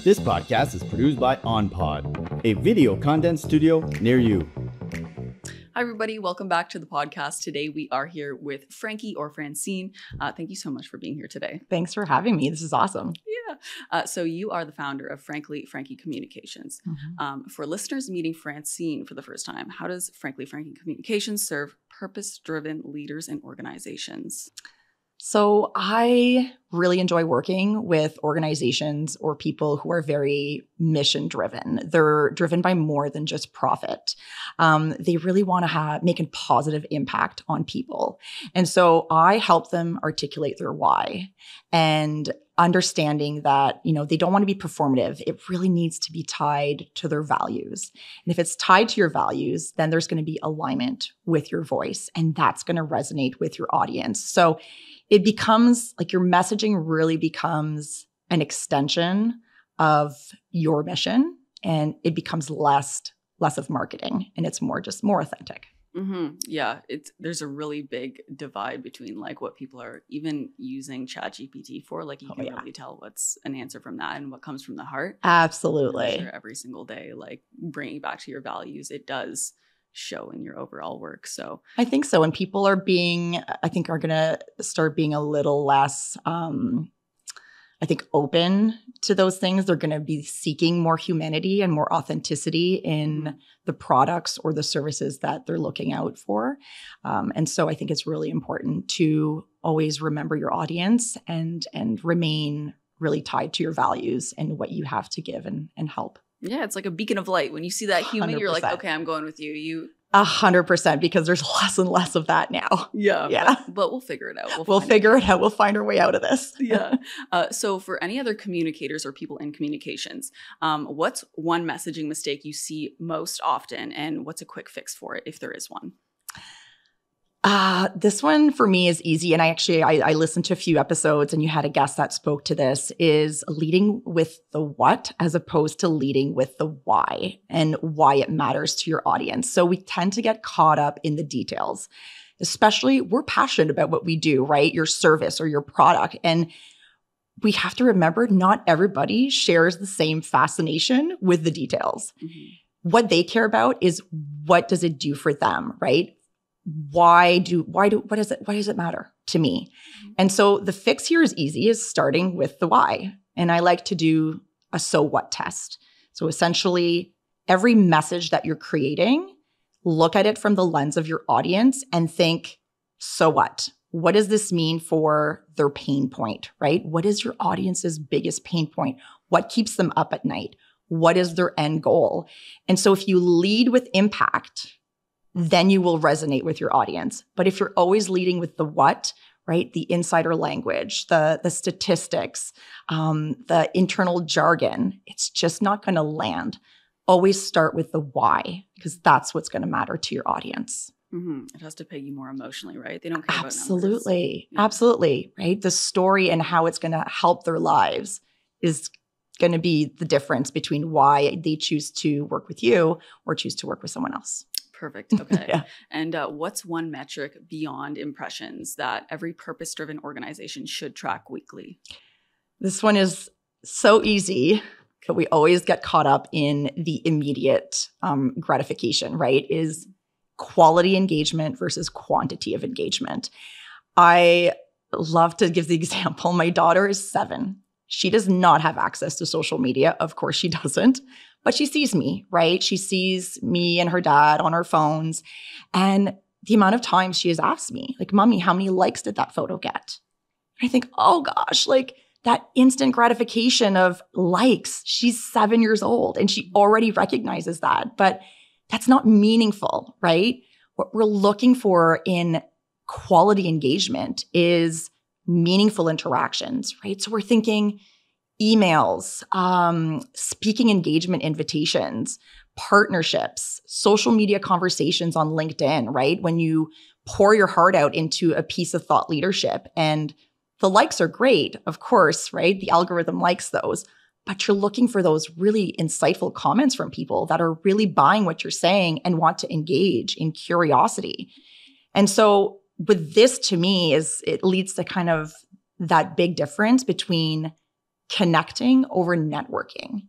This podcast is produced by OnPod, a video content studio near you. Hi, everybody. Welcome back to the podcast. Today, we are here with Frankie or Francine. Thank you so much for being here today. Thanks for having me. This is awesome. Yeah. So you are the founder of Frankly Frankie Communications. Mm-hmm. For listeners meeting Francine for the first time, how does Frankly Frankie Communications serve purpose-driven leaders and organizations? So I really enjoy working with organizations or people who are very mission driven. They're driven by more than just profit. They really want to make a positive impact on people. And so I help them articulate their why and understanding that, they don't want to be performative. It really needs to be tied to their values. And if it's tied to your values, then there's going to be alignment with your voice, and that's going to resonate with your audience. So it becomes like your messaging really becomes an extension of your mission, and it becomes less of marketing, and it's more authentic. Mm-hmm. Yeah, there's a really big divide between like what people are even using ChatGPT for. Like you can really tell what's an answer from that and what comes from the heart. Absolutely. Sure, every single day, like bringing back to your values, it does show in your overall work. So I think so. And people are going to start being a little less, open to those things. They're going to be seeking more humanity and more authenticity in the products or the services that they're looking out for. And so I think it's really important to always remember your audience and remain really tied to your values and what you have to give and help. Yeah, it's like a beacon of light. When you see that human, 100%. You're like, okay, I'm going with you. 100%, because there's less and less of that now. Yeah. But we'll figure it out. We'll figure it out. We'll find our way out of this. Yeah. So for any other communicators or people in communications, what's one messaging mistake you see most often, and what's a quick fix for it if there is one? This one for me is easy. And I listened to a few episodes and you had a guest that spoke to this, is leading with the what as opposed to leading with the why and why it matters to your audience. So we tend to get caught up in the details, especially we're passionate about what we do, right? Your service or your product. And we have to remember not everybody shares the same fascination with the details. Mm-hmm. What they care about is what does it do for them, right? What does it matter to me? Mm-hmm. And so the fix here is easy, is starting with the why. And I like to do a so what test. So essentially every message that you're creating, look at it from the lens of your audience and think, so what? What does this mean for their pain point, right? What is your audience's biggest pain point? What keeps them up at night? What is their end goal? And so if you lead with impact, then you will resonate with your audience. But if you're always leading with the what, right? The insider language, the statistics, the internal jargon, it's just not going to land. Always start with the why, because that's what's going to matter to your audience. Mm-hmm. It has to pay you more emotionally, right? They don't care about numbers. Absolutely, right? The story and how it's going to help their lives is going to be the difference between why they choose to work with you or choose to work with someone else. Perfect. Okay. Yeah. And what's one metric beyond impressions that every purpose-driven organization should track weekly? This one is so easy, but we always get caught up in the immediate gratification, right? Is quality engagement versus quantity of engagement. I love to give the example. My daughter is 7. She does not have access to social media. Of course she doesn't. But she sees me, right? She sees me and her dad on our phones. And the amount of times she has asked me, like, Mommy, how many likes did that photo get? And I think, oh gosh, like that instant gratification of likes. She's 7 years old and she already recognizes that. But that's not meaningful, right? What we're looking for in quality engagement is meaningful interactions, right? So we're thinking emails, speaking engagement invitations, partnerships, social media conversations on LinkedIn, right? When you pour your heart out into a piece of thought leadership, and the likes are great, of course, right? The algorithm likes those, but you're looking for those really insightful comments from people that are really buying what you're saying and want to engage in curiosity. And so with this, to me, it leads to kind of that big difference between connecting over networking.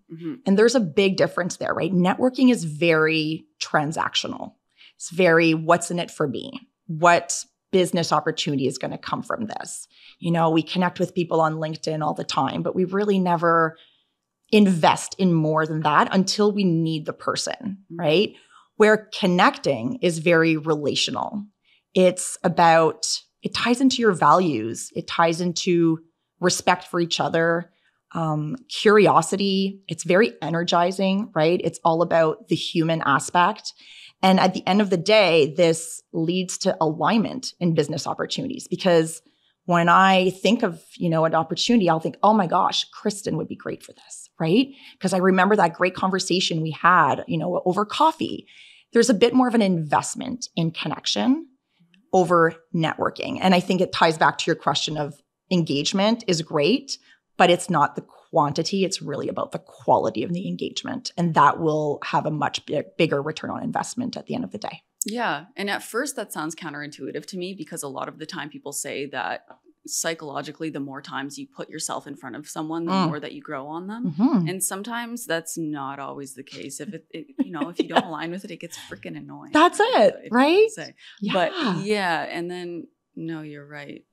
And there's a big difference there, right? Networking is very transactional. It's very, what's in it for me? What business opportunity is going to come from this? We connect with people on LinkedIn all the time, but we really never invest in more than that until we need the person, right? Where connecting is very relational. It's about, it ties into your values. It ties into respect for each other, curiosity. It's very energizing, right? It's all about the human aspect. And at the end of the day, this leads to alignment in business opportunities, because when I think of, an opportunity, I'll think, oh my gosh, Kristen would be great for this, right? Because I remember that great conversation we had, over coffee. There's a bit more of an investment in connection over networking. And I think it ties back to your question of engagement is great, but it's not the quantity. It's really about the quality of the engagement. And that will have a much bigger return on investment at the end of the day. Yeah. And at first that sounds counterintuitive to me, because a lot of the time people say that psychologically, the more times you put yourself in front of someone, the more that you grow on them. And sometimes that's not always the case. If if you don't align with it, it gets freaking annoying. That's it, right? Yeah. But yeah. And then, no, you're right.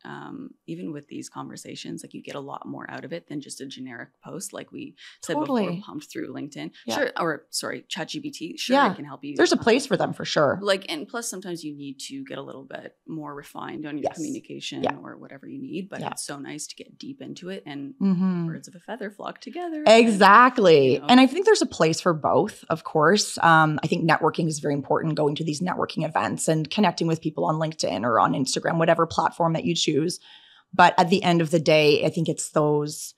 Even with these conversations, like you get a lot more out of it than just a generic post, like we said before, pumped through LinkedIn. Yeah. Sure, or sorry, ChatGPT. Sure, it can help you. There's a place for them for sure. And plus sometimes you need to get a little bit more refined on your communication or whatever you need. But it's so nice to get deep into it, and birds of a feather flock together. Exactly. And I think there's a place for both, of course. I think networking is very important, going to these networking events and connecting with people on LinkedIn or on Instagram, whatever platform that you choose. But at the end of the day, I think it's those,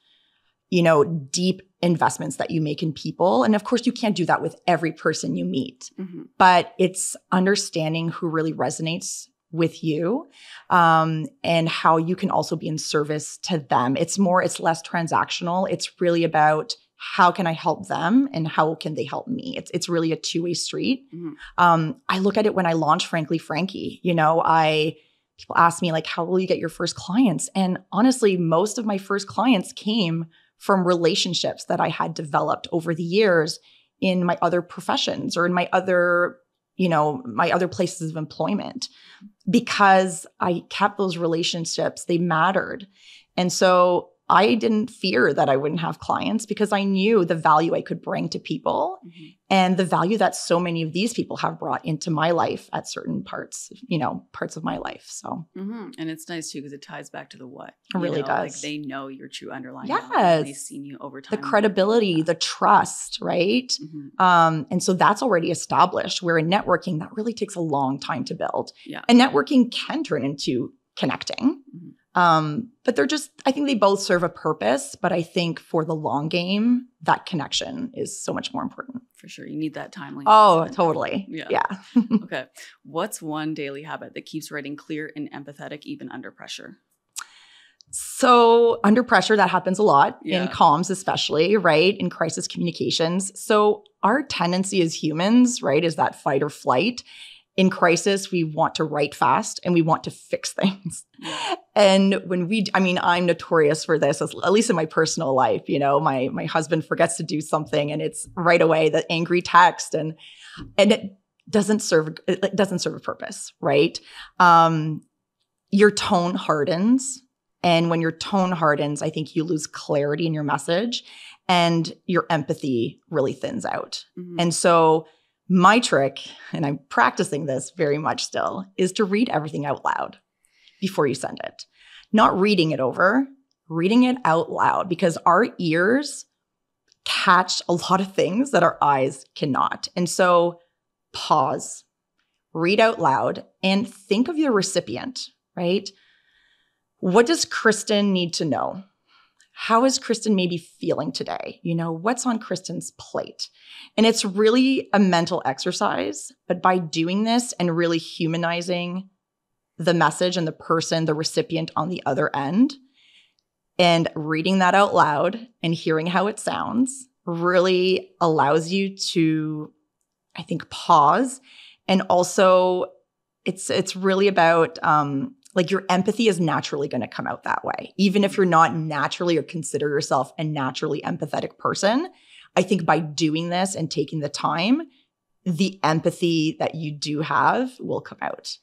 deep investments that you make in people. And of course, you can't do that with every person you meet, but it's understanding who really resonates with you, and how you can also be in service to them. It's less transactional. It's really about how can I help them and how can they help me? It's really a two-way street. I look at it when I launched Frankly Frankie, people ask me, like, how will you get your first clients? And honestly, most of my first clients came from relationships that I had developed over the years in my other professions or in my other places of employment, because I kept those relationships. They mattered. And so I didn't fear that I wouldn't have clients, because I knew the value I could bring to people and the value that so many of these people have brought into my life at certain parts of my life. So, and it's nice too, because it ties back to the what. It really does. Like they know your true underlying. Yes. They've seen you over time. The credibility, the trust, right? And so that's already established, where in networking, that really takes a long time to build. Yeah. And networking can turn into connecting. But I think they both serve a purpose, but I think for the long game, that connection is so much more important. For sure. You need that timely. Oh, totally. Yeah. Okay. What's one daily habit that keeps writing clear and empathetic, even under pressure? So under pressure, that happens a lot in comms, especially, right? In crisis communications. So our tendency as humans, right, is that fight or flight. In crisis, we want to write fast and we want to fix things. And I'm notorious for this, at least in my personal life. My husband forgets to do something and it's right away the angry text, and it doesn't serve a purpose, right? Your tone hardens. And when your tone hardens, I think you lose clarity in your message and your empathy really thins out. And so my trick, and I'm practicing this very much still, is to read everything out loud before you send it. Not reading it over, reading it out loud, because our ears catch a lot of things that our eyes cannot. And so pause, read out loud, and think of your recipient, right? What does Kristen need to know? How is Kristen maybe feeling today? What's on Kristen's plate? And it's really a mental exercise, but by doing this and really humanizing the message and the person, the recipient on the other end, and reading that out loud and hearing how it sounds really allows you to, I think, pause. And also it's really about like your empathy is naturally going to come out that way. Even if you're not naturally or consider yourself a naturally empathetic person, I think by doing this and taking the time, the empathy that you do have will come out.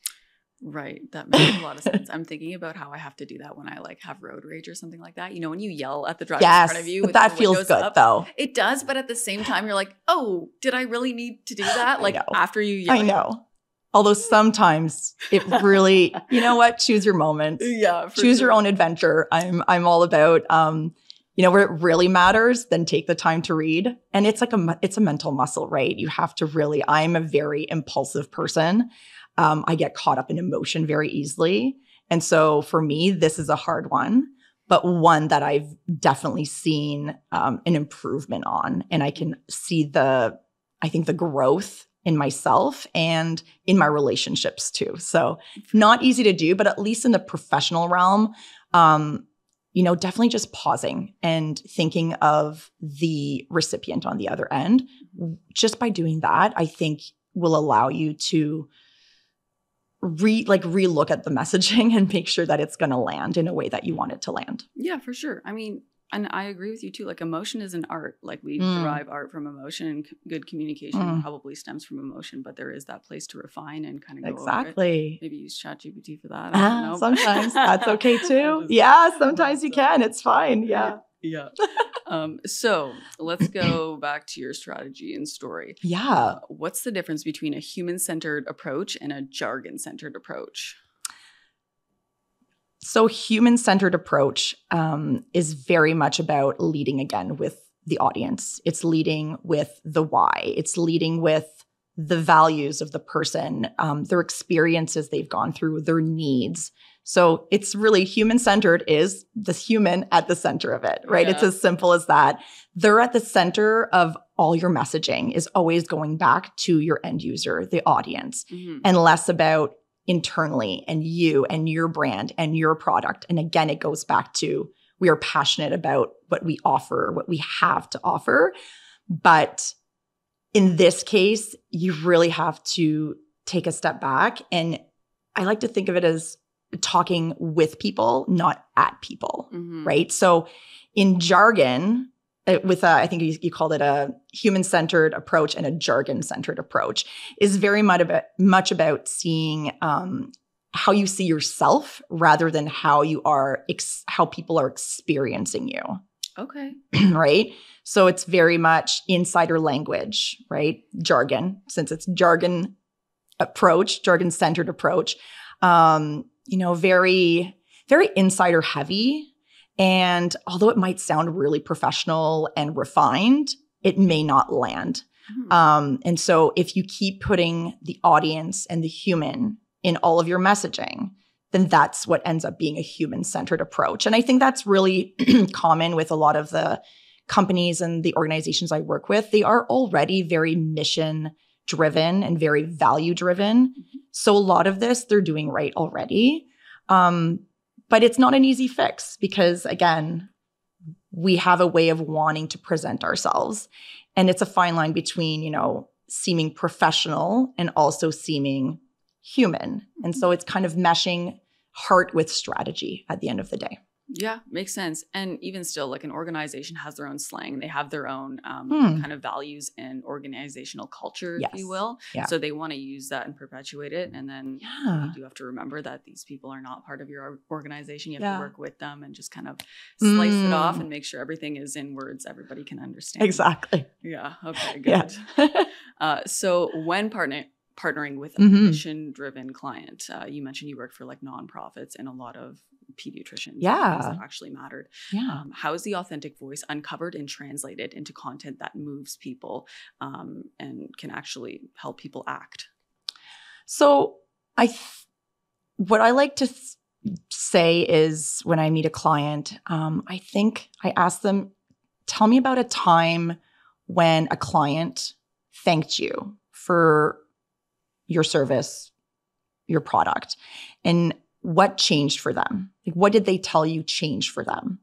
Right. That makes a lot of sense. I'm thinking about how I have to do that when I like have road rage or something like that. You know, when you yell at the driver in front of you. But that feels good up, though. It does. But at the same time, you're like, oh, did I really need to do that? Like after you yell. I know. Although sometimes it really, you know what? Choose your moments. Yeah. Choose your own adventure. I'm all about, you know, where it really matters, then take the time to read. And it's like it's a mental muscle, right? You have to really, I'm a very impulsive person. I get caught up in emotion very easily. And so for me, this is a hard one, but one that I've definitely seen an improvement on. And I can see the growth in myself and in my relationships too. So not easy to do, but at least in the professional realm, you know, definitely just pausing and thinking of the recipient on the other end. Just by doing that, I think will allow you to relook at the messaging and make sure that it's going to land in a way that you want it to land. Yeah, for sure. I mean, and I agree with you too. Like emotion is an art. Like we derive art from emotion, and good communication probably stems from emotion, but there is that place to refine and kind of go exactly. over it. Maybe use ChatGPT for that. I don't know. Sometimes that's okay too. Yeah, sometimes you can. It's fine. Yeah. Yeah. So let's go back to your strategy and story. Yeah. What's the difference between a human-centered approach and a jargon-centered approach? So human-centered approach is very much about leading again with the audience. It's leading with the why. It's leading with the values of the person, their experiences they've gone through, their needs. So it's really human-centered is the human at the center of it, right? Yeah. It's as simple as that. They're at the center of all your messaging is always going back to your end user, the audience, and less about internally and you and your brand and your product. And again, it goes back to we are passionate about what we offer, what we have to offer. But in this case, you really have to take a step back. And I like to think of it as talking with people, not at people, right? So in jargon, I think you called it a human-centered approach and a jargon-centered approach, is very much about seeing how you see yourself rather than how people are experiencing you. Okay. Right? So it's very much insider language, right? Jargon, since it's jargon-centered approach, very, very insider heavy. And although it might sound really professional and refined, it may not land. And so if you keep putting the audience and the human in all of your messaging, then that's what ends up being a human-centered approach. And I think that's really common with a lot of the companies and the organizations I work with. They are already very mission-driven and very value-driven. So a lot of this they're doing right already. But it's not an easy fix because, again, we have a way of wanting to present ourselves. And it's a fine line between, seeming professional and also seeming human. And so it's kind of meshing heart with strategy at the end of the day. Yeah, makes sense. And even still, like an organization has their own slang. They have their own kind of values and organizational culture, if you will. Yeah. So they want to use that and perpetuate it. And then you do have to remember that these people are not part of your organization. You have to work with them and just kind of slice it off and make sure everything is in words everybody can understand. Exactly. Yeah. Okay, good. Yeah. So when partnering with a mission-driven client, you mentioned you work for like nonprofits and a lot of pediatricians. Things that actually mattered. Yeah. How is the authentic voice uncovered and translated into content that moves people and can actually help people act? So what I like to say is when I meet a client, I ask them, tell me about a time when a client thanked you for your service, your product, and what changed for them? Like, what did they tell you changed for them?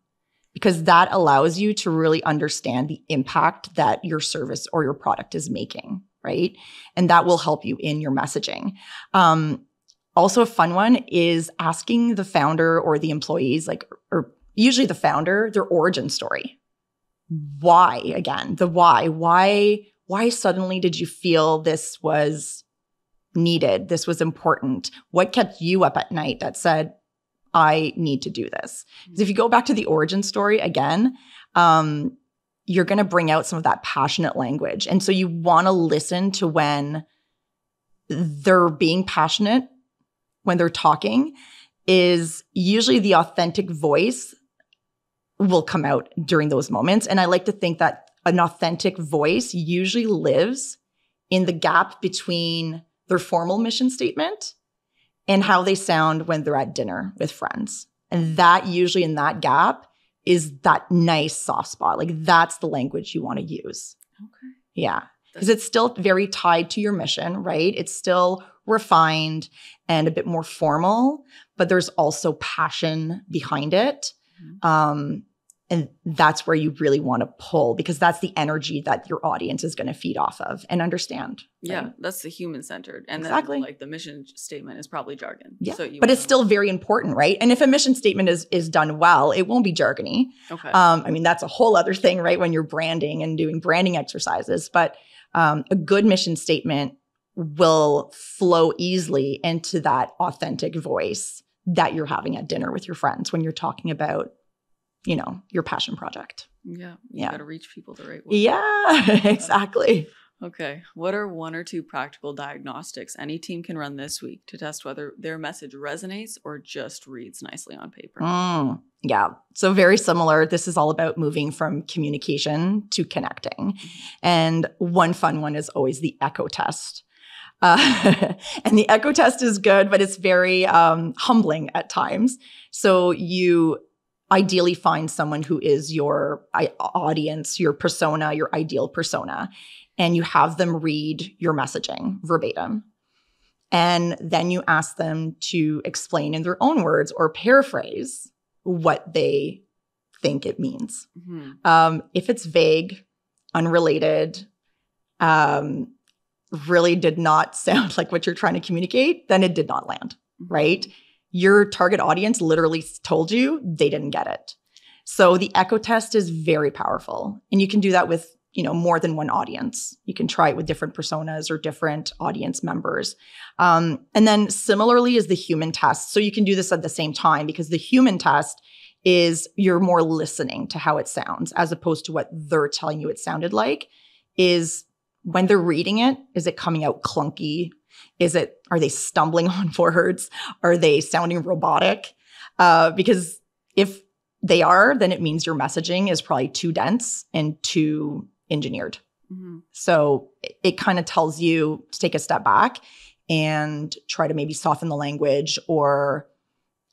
Because that allows you to really understand the impact that your service or your product is making, right? And that will help you in your messaging. Also a fun one is asking the founder or the employees, or usually the founder, their origin story. Why, again, the why. Why suddenly did you feel this was needed? This was important? What kept you up at night that said, I need to do this? Because if you go back to the origin story again, you're going to bring out some of that passionate language. And so you want to listen to when they're being passionate, when they're talking, is usually the authentic voice will come out during those moments. And I like to think that an authentic voice usually lives in the gap between their formal mission statement and how they sound when they're at dinner with friends. And that usually in that gap is that nice soft spot. Like that's the language you want to use. Okay. Yeah. Because it's still very tied to your mission, right? It's still refined and a bit more formal, but there's also passion behind it. And that's where you really want to pull, because that's the energy that your audience is going to feed off of and understand. Yeah, right? that's the human-centered. And exactly. Then like the mission statement is probably jargon. Yeah, so but it's still very important, right? And if a mission statement is done well, it won't be jargony. Okay. I mean, that's a whole other thing, right? When you're branding and doing branding exercises. But a good mission statement will flow easily into that authentic voice that you're having at dinner with your friends when you're talking about, you know, your passion project. Yeah. You got to reach people the right way. Yeah, exactly. Okay. What are one or two practical diagnostics any team can run this week to test whether their message resonates or just reads nicely on paper? Yeah. So very similar. This is all about moving from communication to connecting. And one fun one is always the echo test. And the echo test is good, but it's very humbling at times. So you ideally find someone who is your audience, your persona, your ideal persona, and you have them read your messaging verbatim. And then you ask them to explain in their own words or paraphrase what they think it means. If it's vague, unrelated, really did not sound like what you're trying to communicate, then it did not land, right? Your target audience literally told you they didn't get it. So the echo test is very powerful. And you can do that with, you know, more than one audience. You can try it with different personas or different audience members. And then similarly is the human test. So you can do this at the same time, because the human test is you're more listening to how it sounds as opposed to what they're telling you it sounded like. Is when they're reading it, is it coming out clunky? Are they stumbling on words? Are they sounding robotic? Because if they are, then it means your messaging is probably too dense and too engineered. So it kind of tells you to take a step back and try to maybe soften the language or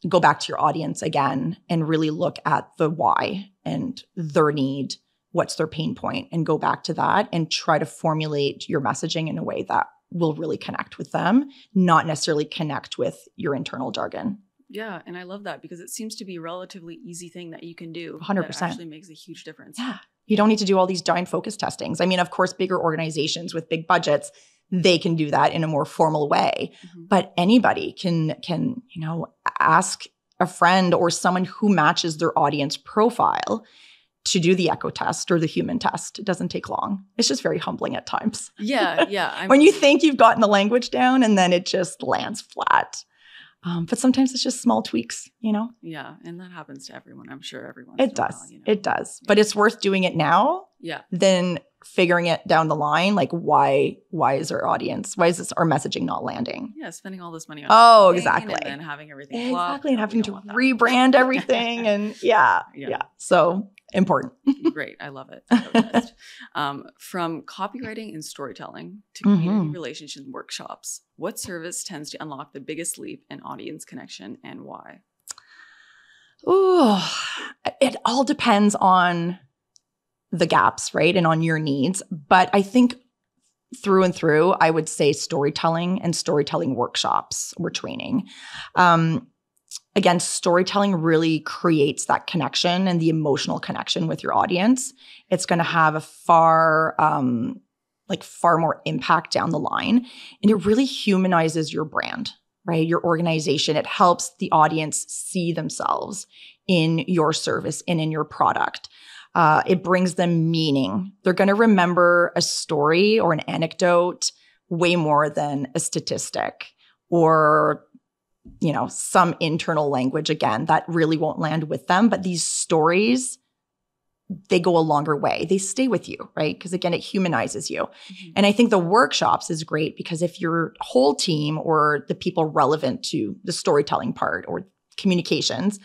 go back to your audience again and really look at the why and their need, what's their pain point, and go back to that and try to formulate your messaging in a way that will really connect with them, not necessarily connect with your internal jargon. Yeah. And I love that because it seems to be a relatively easy thing that you can do. 100%. That actually makes a huge difference. Yeah. You don't need to do all these giant focus testings. I mean, of course, bigger organizations with big budgets, they can do that in a more formal way. But anybody can, you know, ask a friend or someone who matches their audience profile to do the echo test or the human test. It doesn't take long. It's just very humbling at times. Yeah. When you think you've gotten the language down and then it just lands flat. But sometimes it's just small tweaks, you know? Yeah. And that happens to everyone. I'm sure everyone. It does. You know? It does. But it's worth doing it now than figuring it down the line. Like, why is our messaging not landing? Yeah. Spending all this money on exactly. And then having everything Exactly. And having to rebrand everything. And yeah. So important. Great. I love it. From copywriting and storytelling to community relations workshops, what service tends to unlock the biggest leap in audience connection and why? Ooh, it all depends on the gaps, right? And on your needs. But I think through and through, I would say storytelling and storytelling workshops or training. Again, storytelling really creates that connection and the emotional connection with your audience. It's going to have a far more impact down the line. And it really humanizes your brand, right? Your organization. It helps the audience see themselves in your service and in your product. It brings them meaning. They're going to remember a story or an anecdote way more than a statistic or, some internal language, again, that really won't land with them. But these stories, they go a longer way. They stay with you, right? Because again, it humanizes you. Mm-hmm. And I think the workshops is great because if your whole team or the people relevant to the storytelling part or communications,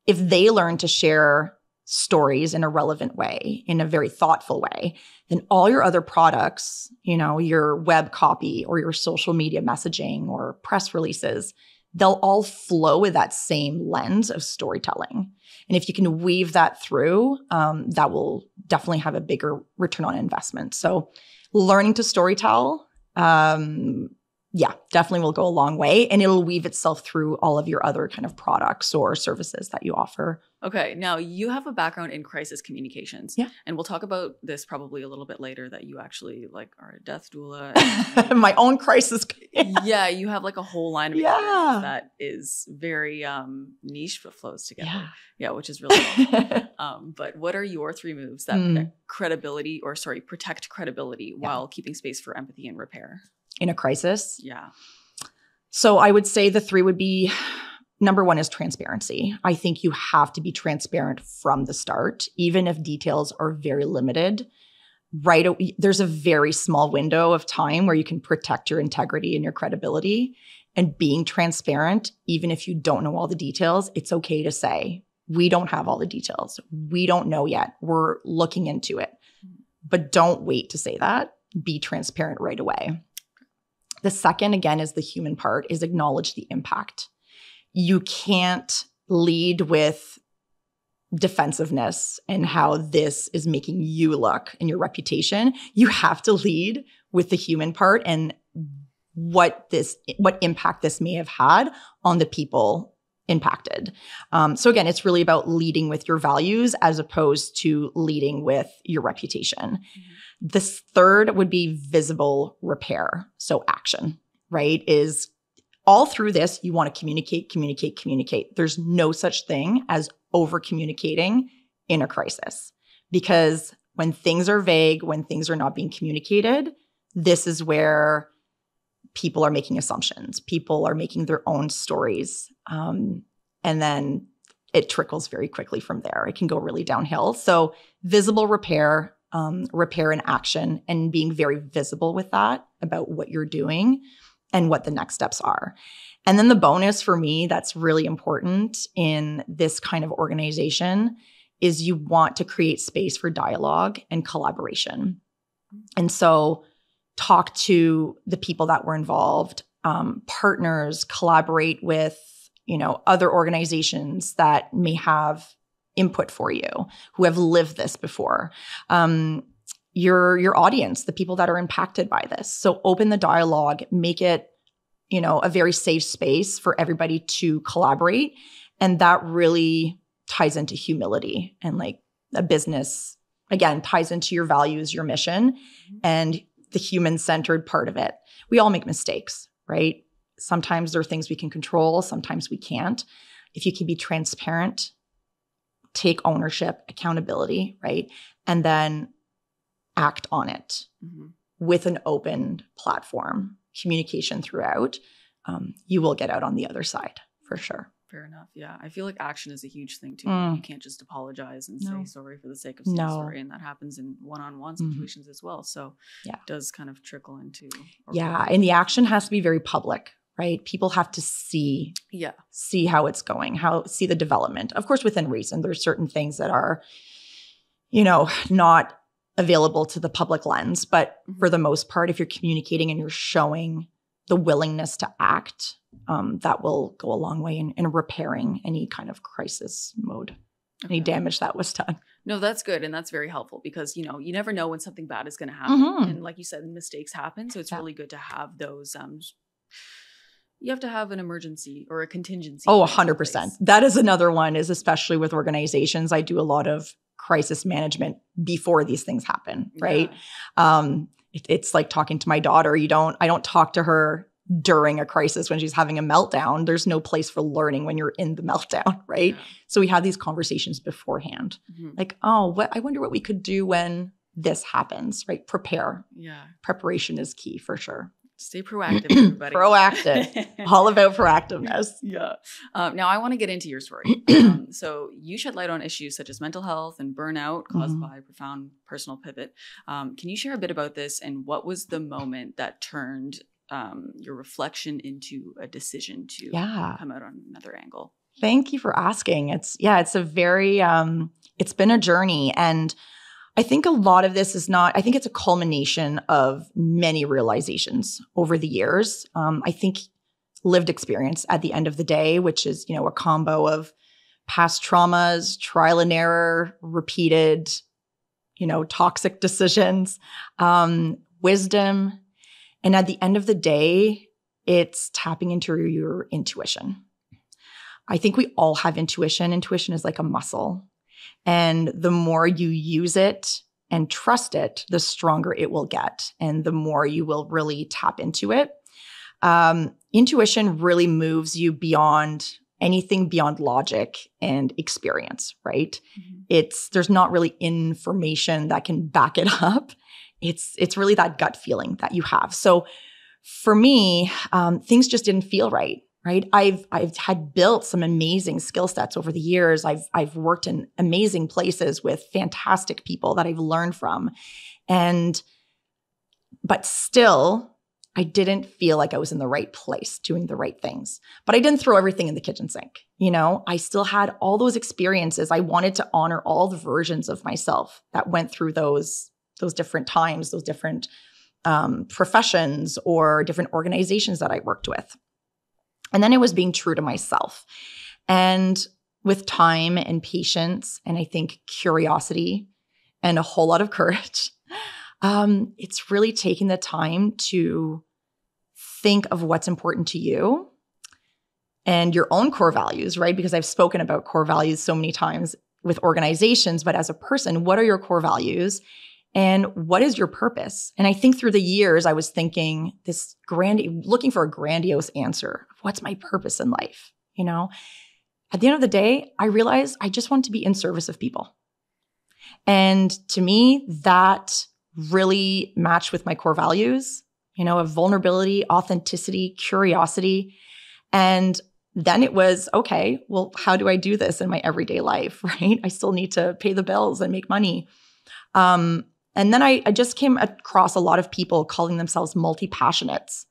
if they learn to share stories in a relevant way, in a very thoughtful way, then all your other products, your web copy or your social media messaging or press releases, they'll all flow with that same lens of storytelling. And if you can weave that through, that will definitely have a bigger return on investment. So learning to storytell, definitely will go a long way. And it'll weave itself through all of your other kind of products or services that you offer. Okay. Now you have a background in crisis communications. Yeah. And we'll talk about this probably a little bit later, that you actually are a death doula. My own crisis. Yeah. You have like a whole line of experience that is very niche but flows together. Yeah. Which is really cool. But what are your 3 moves that protect credibility while keeping space for empathy and repair? In a crisis? Yeah. So I would say the 3 would be, number 1 is transparency. I think you have to be transparent from the start, even if details are very limited. There's a very small window of time where you can protect your integrity and your credibility. And being transparent, even if you don't know all the details, it's okay to say, we don't have all the details. We don't know yet. We're looking into it. But don't wait to say that. Be transparent right away. The second, again, is the human part, is acknowledge the impact. You can't lead with defensiveness and how this is making you look and your reputation. You have to lead with the human part and what impact this may have had on the people impacted. So again, it's really about leading with your values as opposed to leading with your reputation. Mm-hmm. This third would be visible repair. So action, right? Is all through this, you want to communicate. There's no such thing as over communicating in a crisis, because when things are vague, when things are not being communicated, this is where people are making assumptions. People are making their own stories. And then it trickles very quickly from there. It can go really downhill. So visible repair, repair in action, and being very visible with that about what you're doing and what the next steps are. And then the bonus for me that's really important in this kind of organization is you want to create space for dialogue and collaboration. And so talk to the people that were involved, partners, collaborate with, other organizations that may have input for you, who have lived this before. Your audience, the people that are impacted by this. So open the dialogue, make it, a very safe space for everybody to collaborate. And that really ties into humility and like a business, again, ties into your values, your mission, and the human-centered part of it. We all make mistakes, right? Sometimes there are things we can control, sometimes we can't. If you can be transparent, take ownership, accountability, right? And then act on it with an open platform, communication throughout, you will get out on the other side for sure. Fair enough. Yeah. I feel like action is a huge thing too. You can't just apologize and say sorry for the sake of saying sorry. And that happens in one-on-one situations as well. So it does kind of trickle into. And the action has to be very public, right? People have to see how it's going, see the development. Of course, within reason, there's certain things that are, not available to the public lens. But for the most part, if you're communicating and you're showing the willingness to act, that will go a long way in repairing any kind of crisis mode, any damage that was done. No, that's good. And that's very helpful because, you never know when something bad is going to happen. And like you said, mistakes happen. So it's really good to have those, you have to have an emergency or a contingency. Oh, 100%. That is another one, is especially with organizations. I do a lot of crisis management before these things happen, right? It's like talking to my daughter. I don't talk to her during a crisis when she's having a meltdown. There's no place for learning when you're in the meltdown, right? Yeah. So we had these conversations beforehand. Like, I wonder what we could do when this happens, right? Prepare. Yeah. Preparation is key for sure. Stay proactive, everybody. Proactive. All about proactiveness. Yeah. Now, I want to get into your story. So you shed light on issues such as mental health and burnout caused by a profound personal pivot. Can you share a bit about this, and what was the moment that turned your reflection into a decision to come out on another angle? Thank you for asking. It's a very, it's been a journey. And I think a lot of this I think it's a culmination of many realizations over the years. I think lived experience at the end of the day, which is, a combo of past traumas, trial and error, repeated, toxic decisions, wisdom. And at the end of the day, it's tapping into your intuition. I think we all have intuition. Intuition is like a muscle. And the more you use it and trust it, the stronger it will get. And the more you will really tap into it. Intuition really moves you beyond anything beyond logic and experience, right? There's not really information that can back it up. It's really that gut feeling that you have. So for me, things just didn't feel right. Right. I've had built some amazing skill sets over the years. I've worked in amazing places with fantastic people that I've learned from. But still, I didn't feel like I was in the right place doing the right things. But I didn't throw everything in the kitchen sink. I still had all those experiences. I wanted to honor all the versions of myself that went through those different times, those different professions or different organizations that I worked with. And then it was being true to myself. And with time and patience, and I think curiosity and a whole lot of courage, it's really taking the time to think of what's important to you and your own core values, right? Because I've spoken about core values so many times with organizations, but as a person, what are your core values? And what is your purpose? And I think through the years, I was thinking looking for a grandiose answer. What's my purpose in life? At the end of the day, I realized I just want to be in service of people. And to me, that really matched with my core values, of vulnerability, authenticity, curiosity. And then it was, okay, well, how do I do this in my everyday life, right? I still need to pay the bills and make money. And then I just came across a lot of people calling themselves multi-passionates.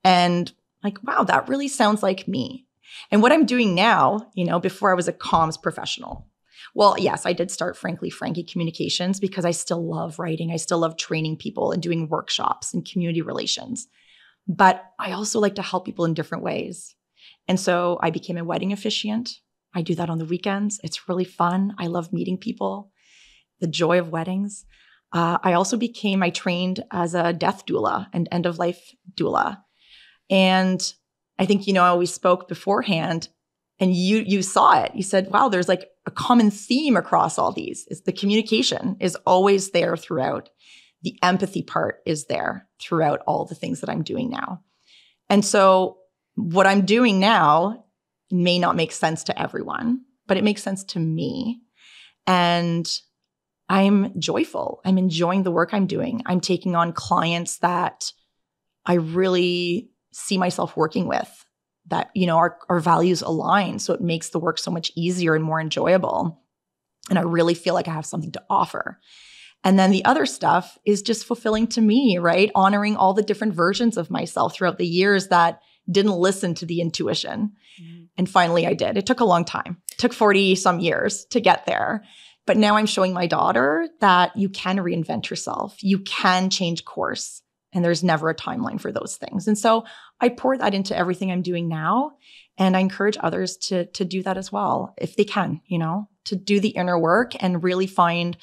And like, wow, that really sounds like me. And what I'm doing now, before I was a comms professional. Well, yes, I did start Frankly Frankie Communications because I still love writing. I still love training people and doing workshops and community relations. But I also like to help people in different ways. And so I became a wedding officiant. I do that on the weekends. It's really fun. I love meeting people, the joy of weddings. I trained as a death doula and end-of-life doula. And I think, we spoke beforehand and you saw it. You said, wow, there's like a common theme across all these. Is the communication is always there throughout. The empathy part is there throughout all the things that I'm doing now. And so what I'm doing now may not make sense to everyone, but it makes sense to me. And I'm joyful. I'm enjoying the work I'm doing. I'm taking on clients that I really see myself working with, that, our values align. So it makes the work so much easier and more enjoyable. And I really feel like I have something to offer. And then the other stuff is just fulfilling to me, right? Honoring all the different versions of myself throughout the years that didn't listen to the intuition. And finally I did. It took a long time. It took 40 some years to get there. But now I'm showing my daughter that you can reinvent yourself. You can change course. And there's never a timeline for those things. And so I pour that into everything I'm doing now. And I encourage others to do that as well, if they can, to do the inner work and really find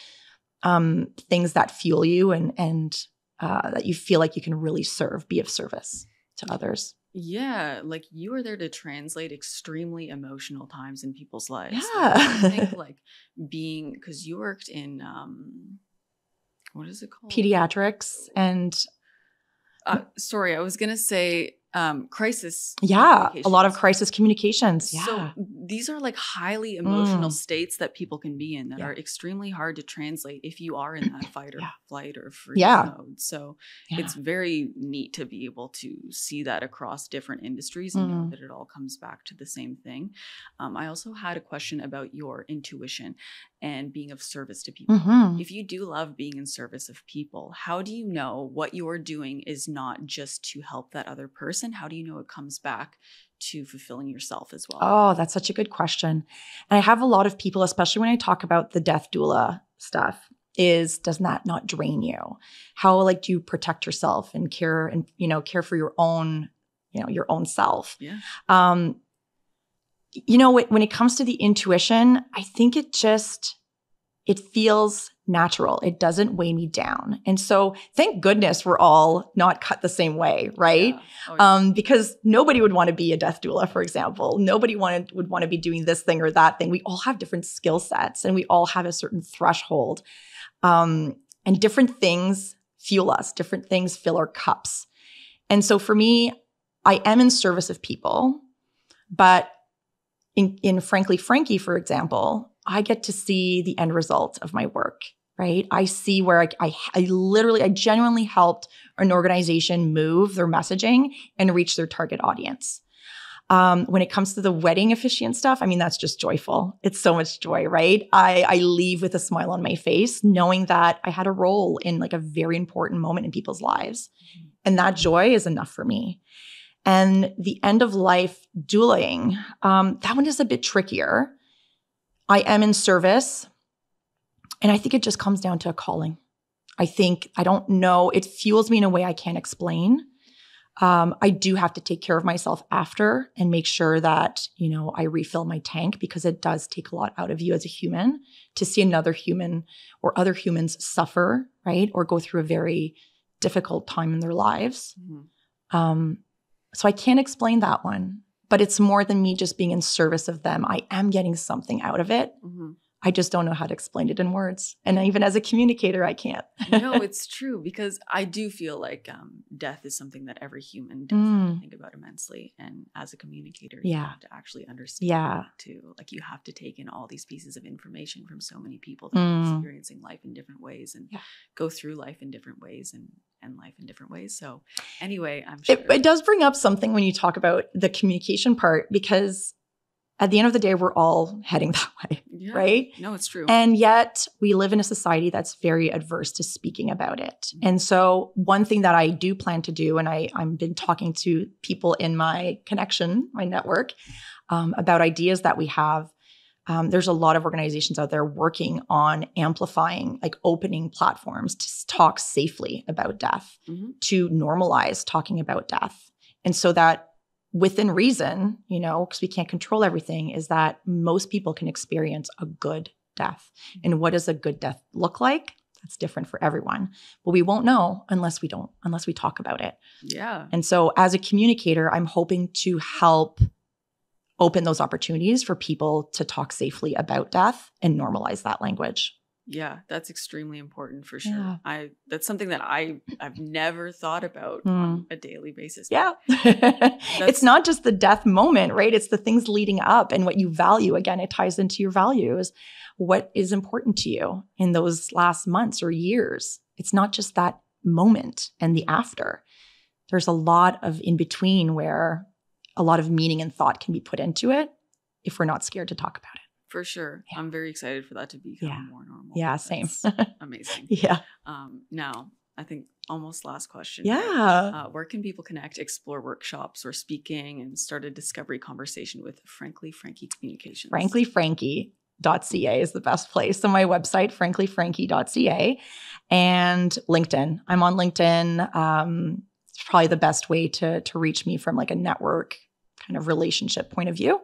things that fuel you and that you feel like you can really be of service to others. Yeah, like you were there to translate extremely emotional times in people's lives. Yeah. I think because you worked in, what is it called? Pediatrics and... sorry, I was going to say crisis. Yeah, a lot of crisis communications. Yeah. So these are like highly emotional states that people can be in that are extremely hard to translate if you are in that fight or flight or freeze mode. So it's very neat to be able to see that across different industries and know that it all comes back to the same thing. I also had a question about your intuition and being of service to people. If you do love being in service of people, how do you know what you're doing is not just to help that other person? How do you know it comes back to fulfilling yourself as well? Oh, that's such a good question. And I have a lot of people, especially when I talk about the death doula stuff, does that not drain you? How like do you protect yourself and care for your own, your own self? Yeah. When it comes to the intuition, I think it feels natural. It doesn't weigh me down. And so thank goodness we're all not cut the same way, right? Because nobody would want to be a death doula, for example. Nobody would want to be doing this thing or that thing. We all have different skill sets and we all have a certain threshold. And different things fuel us. Different things fill our cups. And so for me, I am in service of people, but in Frankly Frankie, for example, I get to see the end result of my work, right? I see where I genuinely helped an organization move their messaging and reach their target audience. When it comes to the wedding officiant stuff, I mean, that's just joyful. It's so much joy, right? I leave with a smile on my face, knowing that I had a role in like a very important moment in people's lives. And that joy is enough for me. And the end of life doulaing, that one is a bit trickier. I am in service, and I think it just comes down to a calling. I don't know, it fuels me in a way I can't explain. I do have to take care of myself after and make sure that, I refill my tank because it does take a lot out of you as a human to see another human or other humans suffer, right? Or go through a very difficult time in their lives. So I can't explain that one, but it's more than me just being in service of them. I am getting something out of it. I just don't know how to explain it in words. And even as a communicator, I can't. No, it's true because I do feel like death is something that every human does have to think about immensely. And as a communicator, you have to actually understand too. Like you have to take in all these pieces of information from so many people that are experiencing life in different ways and go through life in different ways and life in different ways. So anyway, I'm sure. It does bring up something when you talk about the communication part because at the end of the day, we're all heading that way, right? No, it's true. And yet we live in a society that's very adverse to speaking about it. And so one thing that I do plan to do, and I've been talking to people in my connection, my network, about ideas that we have. There's a lot of organizations out there working on amplifying, like opening platforms to talk safely about death, to normalize talking about death. And so that within reason, because we can't control everything, is that most people can experience a good death. And what does a good death look like? That's different for everyone. But we won't know unless we talk about it. Yeah. And so as a communicator, I'm hoping to help open those opportunities for people to talk safely about death and normalize that language. Yeah, that's extremely important for sure. Yeah. That's something that I've never thought about on a daily basis. Yeah. It's not just the death moment, right? It's the things leading up and what you value. Again, it ties into your values. What is important to you in those last months or years? It's not just that moment and the after. There's a lot of in between where a lot of meaning and thought can be put into it if we're not scared to talk about it. For sure. Yeah. I'm very excited for that to become more normal. Yeah, same. Amazing. Yeah. Now, I think almost last question. Yeah. Where can people connect, explore workshops or speaking and start a discovery conversation with Frankly Frankie Communications? franklyfrankie.ca is the best place. So my website, franklyfrankie.ca, and LinkedIn. I'm on LinkedIn. It's probably the best way to reach me from like a network kind of relationship point of view.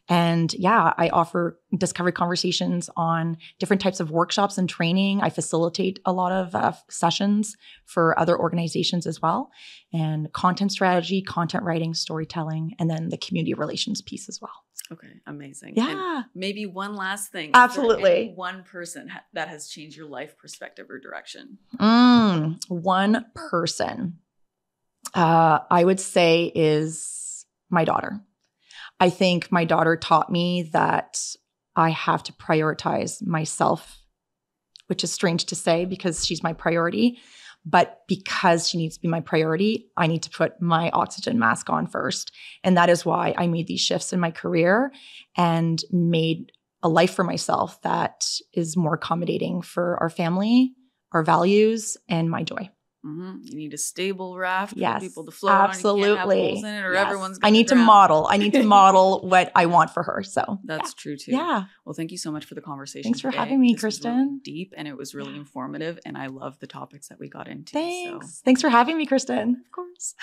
And I offer discovery conversations on different types of workshops and training. I facilitate a lot of sessions for other organizations as well, and content strategy, content writing, storytelling, and then the community relations piece as well. Okay, amazing. Yeah. And maybe one last thing. Absolutely. One person that has changed your life perspective or direction. One person. I would say is my daughter. I think my daughter taught me that I have to prioritize myself, which is strange to say because she's my priority. But because she needs to be my priority, I need to put my oxygen mask on first. And that is why I made these shifts in my career and made a life for myself that is more accommodating for our family, our values, and my joy. Mm-hmm. You need a stable raft for people to float absolutely. on. You can't have holes in it or everyone's going I need to model. I need to model what I want for her. So that's true too. Yeah. Well, thank you so much for the conversation. Thanks for today. having me, this Kristen. Was really deep and it was really informative, and I love the topics that we got into. Thanks. So. Thanks for having me, Kristen. Of course.